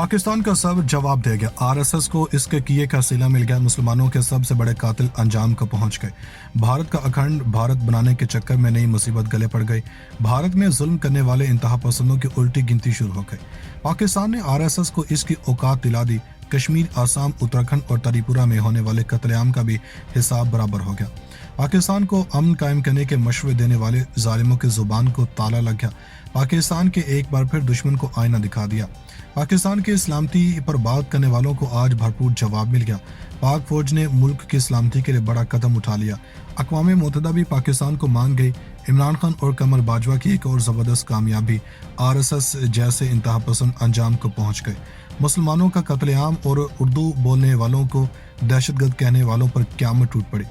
پاکستان کا سب جواب دے گیا، RSS کو اس کے کیے کا صلہ مل گیا، مسلمانوں کے سب سے بڑے قاتل انجام کو پہنچ گئے، بھارت کا اکھنڈ بھارت بنانے کے چکر میں نئی مصیبت گلے پڑ گئی، بھارت میں ظلم کرنے والے انتہا پسندوں کی الٹی گنتی شروع ہو گئی، پاکستان نے RSS کو اس کی اوقات دلا دی، کشمیر، آسام، اتراکھنڈ اور تری پورہ میں ہونے والے قتل عام کا بھی حساب برابر ہو گیا، پاکستان کو امن قائم کرنے کے مشورے دینے والے ظالموں کی زبان کو تالا لگ گیا، پاکستان کے ایک بار پھر دشمن کو آئینہ دکھا دیا، پاکستان کی سلامتی پر بات کرنے والوں کو آج بھرپور جواب مل گیا، پاک فوج نے ملک کی سلامتی کے لیے بڑا قدم اٹھا لیا، اقوام متحدہ بھی پاکستان کو مان گئی، عمران خان اور قمر باجوہ کی ایک اور زبردست کامیابی، RSS جیسے انتہا پسند انجام کو پہنچ گئے، مسلمانوں کا قتل عام اور اردو بولنے والوں کو دہشت گرد کہنے والوں پر قیامت ٹوٹ پڑی،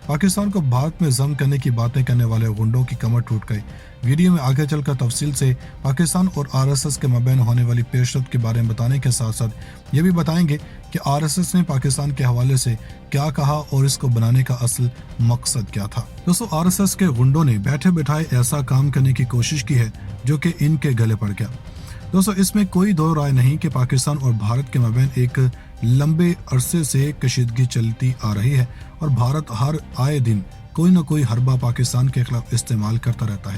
پاکستان کو بھارت میں ضم کرنے کی باتیں کرنے والے غنڈوں کی کمر ٹوٹ گئی۔ ویڈیو میں آگے چل کر تفصیل سے پاکستان اور RSS کے مابین ہونے والی پیش رفت کے بارے میں بتانے کے ساتھ ساتھ یہ بھی بتائیں گے کہ RSS نے پاکستان کے حوالے سے کیا کہا اور اس کو بنانے کا اصل مقصد کیا تھا۔ دوستو، RSS کے غنڈوں نے بیٹھے بٹھائے ایسا کام کرنے کی کوشش کی ہے جو کہ ان کے گلے پڑ گیا۔ دوستو، اس میں کوئی دو رائے نہیں کہ پاکستان اور بھارت کے مابین ایک لمبے عرصے سے کشیدگی چلتی آ رہی ہے اور بھارت ہر آئے دن کوئی نہ کوئی حربہ پاکستان کے خلاف استعمال کرتا رہتا ہے،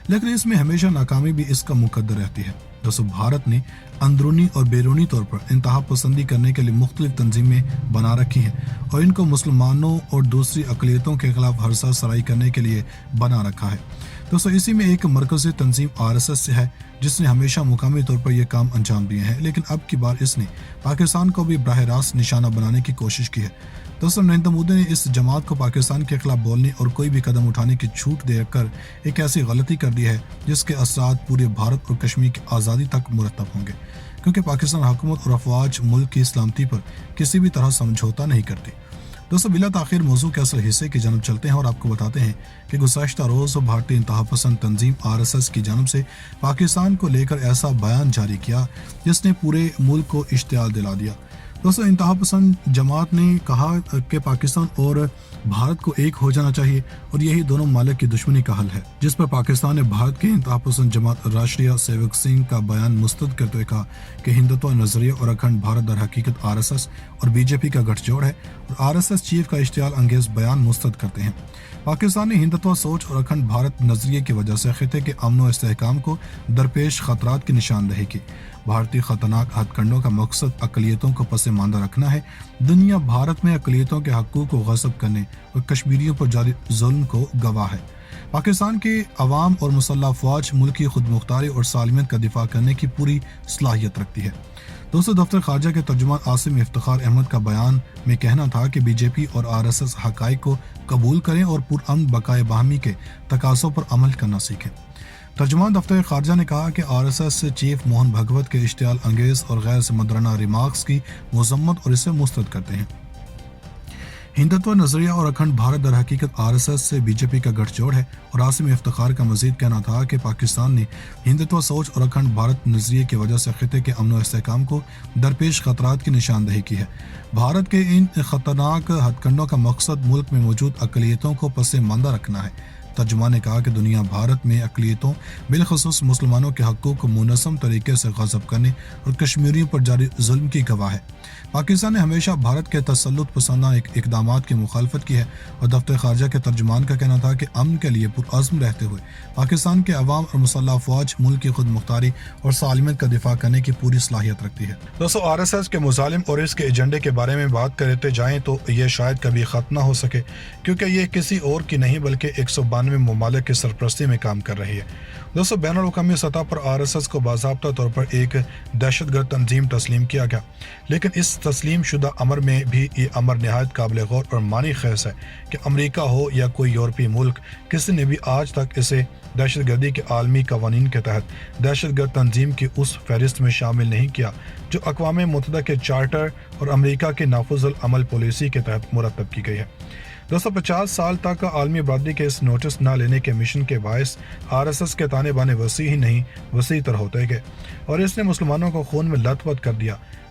لیکن اس میں ہمیشہ ناکامی بھی اس کا مقدر رہتی ہے۔ دوستو، بھارت نے اندرونی اور بیرونی طور پر انتہا پسندی کرنے کے لیے مختلف تنظیمیں بنا رکھی ہیں اور ان کو مسلمانوں اور دوسری اقلیتوں کے خلاف ہرسہ سرائی کرنے کے لیے بنا رکھا ہے۔ دوستو، اسی میں ایک مرکزی تنظیم RSS سے ہے جس نے ہمیشہ مقامی طور پر یہ کام انجام دیے ہیں، لیکن اب کی بار اس نے پاکستان کو بھی براہ راست نشانہ بنانے کی کوشش کی ہے۔ دوستو، نریندر مودی نے اس جماعت کو پاکستان کے خلاف بولنے اور کوئی بھی قدم اٹھانے کی چھوٹ دے کر ایک ایسی غلطی کر دی ہے جس کے اثرات پورے بھارت اور کشمیر کی آزادی تک مرتب ہوں گے، کیونکہ پاکستان حکومت اور افواج ملک کی سلامتی پر کسی بھی طرح سمجھوتا نہیں کرتی۔ دوستو، بلا تاخیر موضوع کے اصل حصے کی جانب چلتے ہیں اور آپ کو بتاتے ہیں کہ گزشتہ روز بھارتی انتہا پسند تنظیم RSS کی جانب سے پاکستان کو لے کر ایسا بیان جاری کیا جس نے پورے ملک کو اشتعال دلا دیا۔ دوستو، انتہا پسند جماعت نے کہا کہ پاکستان اور بھارت کو ایک ہو جانا چاہیے اور یہی دونوں ممالک کی دشمنی کا حل ہے، جس پر پاکستان نے بھارت کے انتہا پسند جماعت راشٹریہ سیوک سنگھ کا بیان مسترد کرتے ہوئے کہا کہ ہندتوا نظریہ اور اکھنڈ بھارت در حقیقت RSS اور BJP کا گٹھ جوڑ ہے اور RSS چیف کا اشتعال انگیز بیان مسترد کرتے ہیں۔ پاکستان نے ہندتوا سوچ اور اکھنڈ بھارت نظریے کی وجہ سے خطے کے امن و استحکام کو درپیش خطرات کی نشاندہی کی۔ بھارتی خطرناک ہتھ کنڈوں کا مقصد اقلیتوں کو پس ماندہ رکھنا ہے۔ دنیا بھارت میں اقلیتوں کے حقوق کو غصب کرنے اور کشمیریوں پر جاری ظلم کو گواہ ہے۔ پاکستان کے عوام اور مسلح افواج ملک کی خود مختاری اور سالمیت کا دفاع کرنے کی پوری صلاحیت رکھتی ہے۔ دوستو، دفتر خارجہ کے ترجمان عاصم افتخار احمد کا بیان میں کہنا تھا کہ BJP اور RSS حقائق کو قبول کریں اور پرامن بقائے باہمی کے تقاضوں پر عمل کرنا سیکھیں۔ ترجمان دفتر خارجہ نے کہا کہ RSS چیف موہن بھگوت کے اشتعال انگیز اور غیر سمجھدارانہ ریمارکس کی مذمت اور اسے مسترد کرتے ہیں۔ ہندتوا نظریہ اور اکھنڈ بھارت در حقیقت RSS سے BJP کا گٹھ جوڑ ہے اور عاصم افتخار کا مزید کہنا تھا کہ پاکستان نے ہندتوا سوچ اور اکھنڈ بھارت نظریے کی وجہ سے خطے کے امن و استحکام کو درپیش خطرات کی نشاندہی کی ہے۔ بھارت کے ان خطرناک ہتھ کنڈوں کا مقصد ملک میں موجود اقلیتوں کو پس ماندہ رکھنا ہے۔ ترجمان نے کہا کہ دنیا بھارت میں اقلیتوں بالخصوص مسلمانوں کے حقوق کو منظم طریقے سے غصب کرنے اور کشمیریوں پر جاری ظلم کی گواہ ہے۔ پاکستان نے ہمیشہ بھارت کے تسلط پسندانہ اقدامات کی مخالفت کی ہے اور دفتر خارجہ کے ترجمان کا کہنا تھا کہ امن کے لیے پرعزم رہتے ہوئے پاکستان کے عوام اور مسلح افواج ملک کی خود مختاری اور سالمیت کا دفاع کرنے کی پوری صلاحیت رکھتی ہے۔ دوستو، RSS کے مظالم اور اس کے ایجنڈے کے بارے میں بات کرتے جائیں تو یہ شاید کبھی ختم نہ ہو سکے، کیونکہ یہ کسی اور کی نہیں بلکہ 192 ممالک کی سرپرستی میں کام کر رہی ہے۔ دوستو، بین الاقوامی سطح پر RSS کو باضابطہ طور پر ایک دہشت گرد تنظیم تسلیم کیا گیا، لیکن اس تسلیم شدہ امر میں بھی یہ امر نہایت قابل غور اور معنی خیز ہے کہ امریکہ ہو یا کوئی یورپی ملک، کسی نے بھی آج تک اسے دہشت گردی کے عالمی قوانین کے تحت دہشت گرد تنظیم کی اس فہرست میں شامل نہیں کیا جو اقوام متحدہ کے چارٹر اور امریکہ کے نافذ العمل پالیسی کے تحت مرتب کی گئی ہے۔ دوستو، 50 سال تک عالمی برادری کے اس نوٹس نہ لینے کے مشن کے باعث RSS کے تانے بانے وسیع ہی نہیں وسیع تر ہوتے گئے اور اس نے مسلمانوں کو خون میں لت پت کر دیا۔